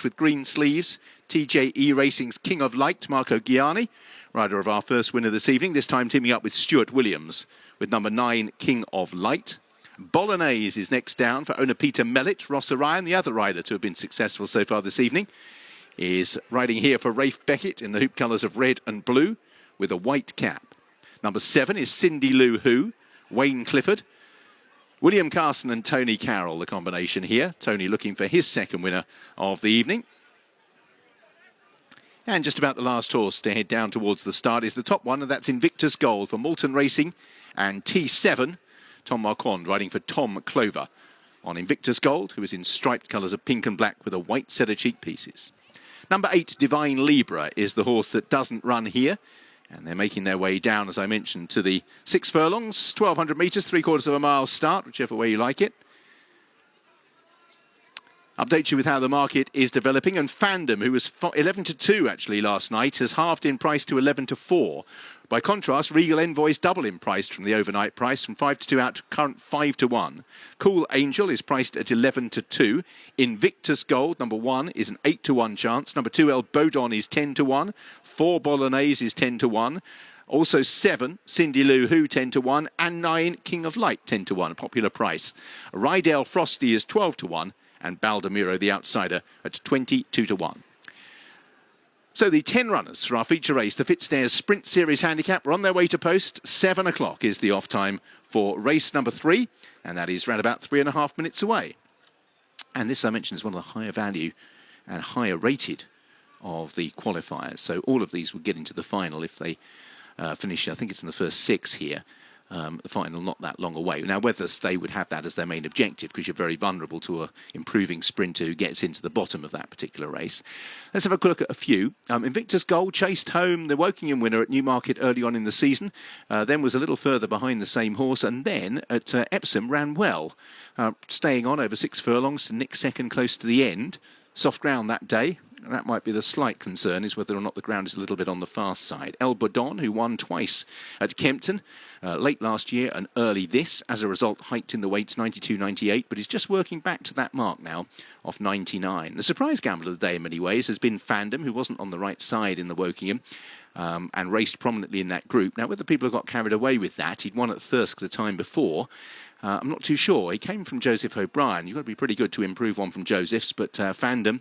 with green sleeves, TJE Racing's King of Light, Marco Gianni, rider of our first winner this evening, this time teaming up with Stuart Williams with number 9, King of Light. Bolognese is next down for owner Peter Mellett. Ross Orion, the other rider to have been successful so far this evening, is riding here for Rafe Beckett in the hoop colours of red and blue with a white cap. Number 7 is Cindy Lou Who, Wayne Clifford. William Carson and Tony Carroll, the combination here. Tony looking for his second winner of the evening. And just about the last horse to head down towards the start is the top one, and that's Invictus Gold for Moulton Racing and T7. Tom Marquand riding for Tom Clover on Invictus Gold, who is in striped colours of pink and black with a white set of cheek pieces. Number 8, Divine Libra, is the horse that doesn't run here. And they're making their way down, as I mentioned, to the 6 furlongs, 1,200 metres, 3/4 of a mile start, whichever way you like it. Update you with how the market is developing. And Fandom, who was 11-2 actually last night, has halved in price to 11-4. By contrast, Regal Envoy's double in price from the overnight price, from 5-2 out to current 5-1. Cool Angel is priced at 11-2. Invictus Gold, number 1, is an 8-1 chance. Number 2, El Bodon, is 10-1. 4, Bolognese, is 10-1. Also 7, Cindy Lou Who, 10-1. And 9, King of Light, 10-1, popular price. Rydell Frosty is 12-1. And Baldemiro, the outsider, at 22-1. So the 10 runners for our feature race, the Fitzdares Sprint Series Handicap, are on their way to post. 7 o'clock is the off time for race number 3, and that is round about 3.5 minutes away. And this, I mentioned, is one of the higher value and higher rated of the qualifiers. So all of these will get into the final if they finish, I think it's in the first 6 here. The final not that long away. Now, whether they would have that as their main objective, because you're very vulnerable to a improving sprinter who gets into the bottom of that particular race. Let's have a look at a few. Invictus Gold chased home the Wokingham winner at Newmarket early on in the season, then was a little further behind the same horse, and then at Epsom ran well, staying on over 6 furlongs to nick second close to the end. Soft ground that day. That might be the slight concern, is whether or not the ground is a little bit on the fast side. El Bodon, who won twice at Kempton, late last year and early this, as a result hiked in the weights 92-98, but is just working back to that mark now of 99. The surprise gambler of the day in many ways has been Fandom, who wasn't on the right side in the Wokingham, and raced prominently in that group. Now, whether people have got carried away with that, he'd won at Thirsk the time before. I'm not too sure. He came from Joseph O'Brien. You've got to be pretty good to improve one from Joseph's, but Fandom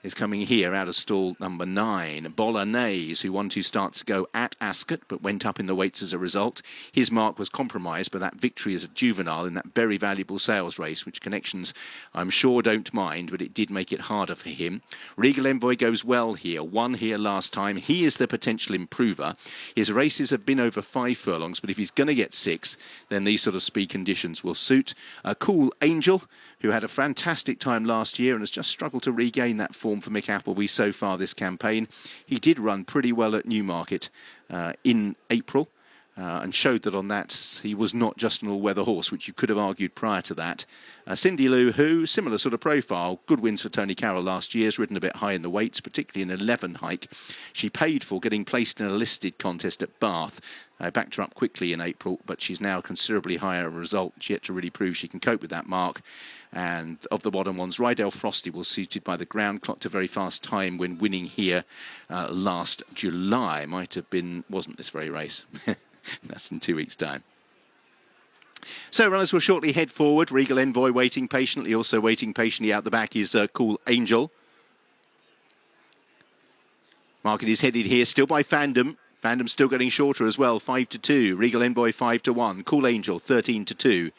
is coming here out of stall number 9. Bolognese, who won 2 starts ago at Ascot, but went up in the weights as a result. His mark was compromised by that victory as a juvenile in that very valuable sales race, which connections, I'm sure, don't mind, but it did make it harder for him. Regal Envoy goes well here. Won here last time. He is the potential improver. His races have been over 5 furlongs, but if he's going to get 6, then these sort of speed conditions will suit. Cool Angel, who had a fantastic time last year and has just struggled to regain that form for Mick Appleby so far this campaign. He did run pretty well at Newmarket in April and showed that on that he was not just an all-weather horse, which you could have argued prior to that. Cindy Lou Who, similar sort of profile. Good wins for Tony Carroll last year. Has ridden a bit high in the weights, particularly an 11 hike. She paid for getting placed in a listed contest at Bath. Backed her up quickly in April, but she's now considerably higher as a result. She yet to really prove she can cope with that mark. And of the bottom ones, Rydell Frosty was suited by the ground, clocked a very fast time when winning here last July. Might have been, wasn't this very race? That's in 2 weeks' time. So runners will shortly head forward. Regal Envoy waiting patiently. Also waiting patiently out the back is Cool Angel. Market is headed here still by Fandom. Fandom still getting shorter as well, 5-2. Regal Envoy 5-1. Cool Angel 13-2.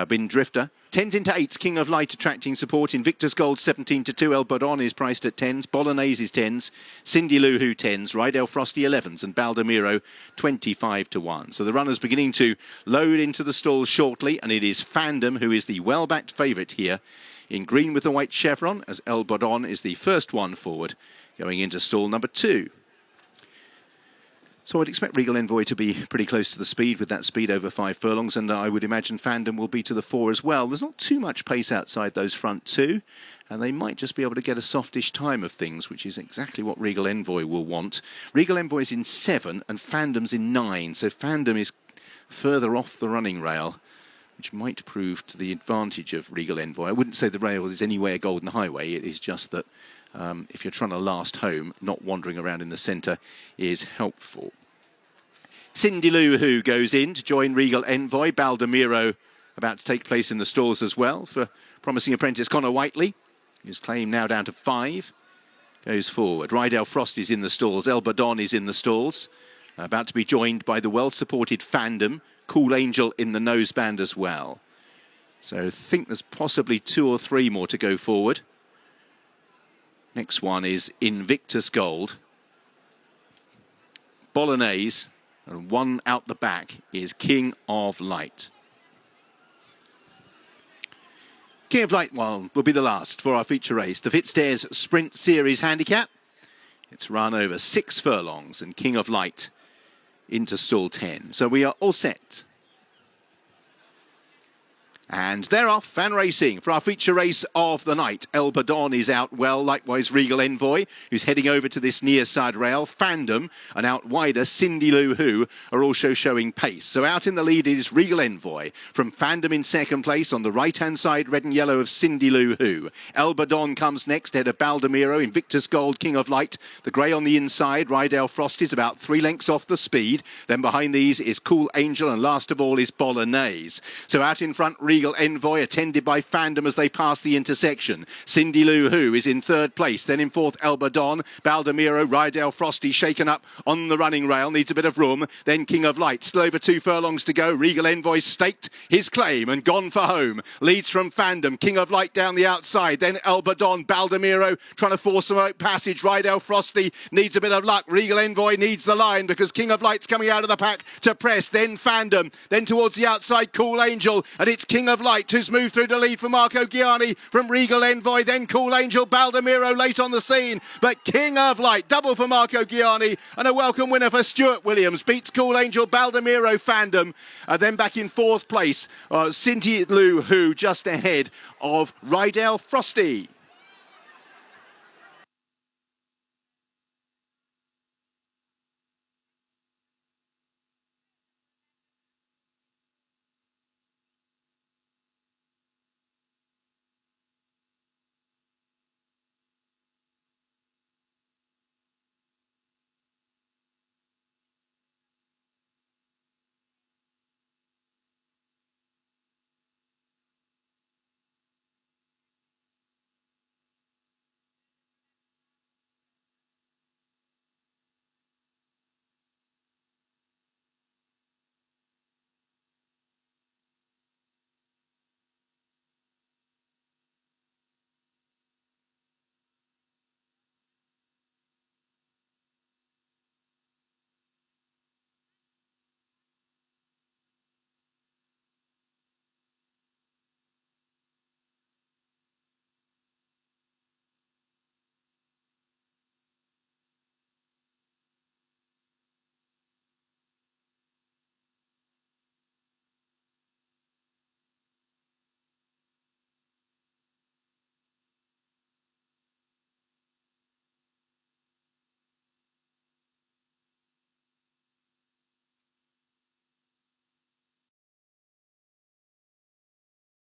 Bin Drifter 10s into 8s. King of Light attracting support. Invictus Gold 17-2. El Bodon is priced at 10s. Bolognese is 10s. Cindy Lou Who 10s. Rydell Frosty 11s. And Baldemiro 25-1. So the runners beginning to load into the stalls shortly. And it is Fandom who is the well-backed favourite here in green with the white chevron, as El Bodon is the first one forward going into stall number 2. So I'd expect Regal Envoy to be pretty close to the speed with that speed over 5 furlongs, and I would imagine Fandom will be to the 4 as well. There's not too much pace outside those front 2, and they might just be able to get a softish time of things, which is exactly what Regal Envoy will want. Regal Envoy's in 7 and Fandom's in 9, so Fandom is further off the running rail, which might prove to the advantage of Regal Envoy. I wouldn't say the rail is anywhere Golden Highway, it is just that if you're trying to last home, not wandering around in the centre is helpful. Cindy Lou Who goes in to join Regal Envoy. Baldemiro about to take place in the stalls as well for promising apprentice Connor Whiteley. His claim now down to 5. Goes forward. Rydell Frost is in the stalls. Elbadon is in the stalls. About to be joined by the well-supported Fandom. Cool Angel in the noseband as well. So I think there's possibly 2 or 3 more to go forward. Next one is Invictus Gold. Bolognese. And one out the back is King of Light. King of Light one will be the last for our feature race. The Fitzdares Sprint Series Handicap. It's run over 6 furlongs and King of Light into stall 10. So we are all set. And they're off and racing for our feature race of the night. Elbadon is out well, likewise Regal Envoy, who's heading over to this near side rail. Fandom and out wider Cindy Lou Who are also showing pace. So out in the lead is Regal Envoy. From Fandom in second place on the right-hand side, red and yellow of Cindy Lou Who. Elbadon comes next, ahead of Baldemiro, Invictus Gold, King of Light. The grey on the inside, Rydell Frost is about 3 lengths off the speed. Then behind these is Cool Angel and last of all is Bolognese. So out in front, Regal Envoy, attended by Fandom as they pass the intersection. Cindy Lou Who is in 3rd place. Then in 4th, Elbadon. Baldemiro, Rydell Frosty shaken up on the running rail. Needs a bit of room. Then King of Light. Still over 2 furlongs to go. Regal Envoy staked his claim and gone for home. Leads from Fandom. King of Light down the outside. Then Elbadon. Baldemiro trying to force a passage. Rydell Frosty needs a bit of luck. Regal Envoy needs the line because King of Light's coming out of the pack to press. Then Fandom. Then towards the outside, Cool Angel. And it's King of Light who's moved through to lead for Marco Gianni from Regal Envoy, then Cool Angel, Baldemiro late on the scene, but King of Light, double for Marco Gianni, and a welcome winner for Stuart Williams, beats Cool Angel, Baldemiro, Fandom, then back in 4th place, Cindy Lou Who just ahead of Rydell Frosty.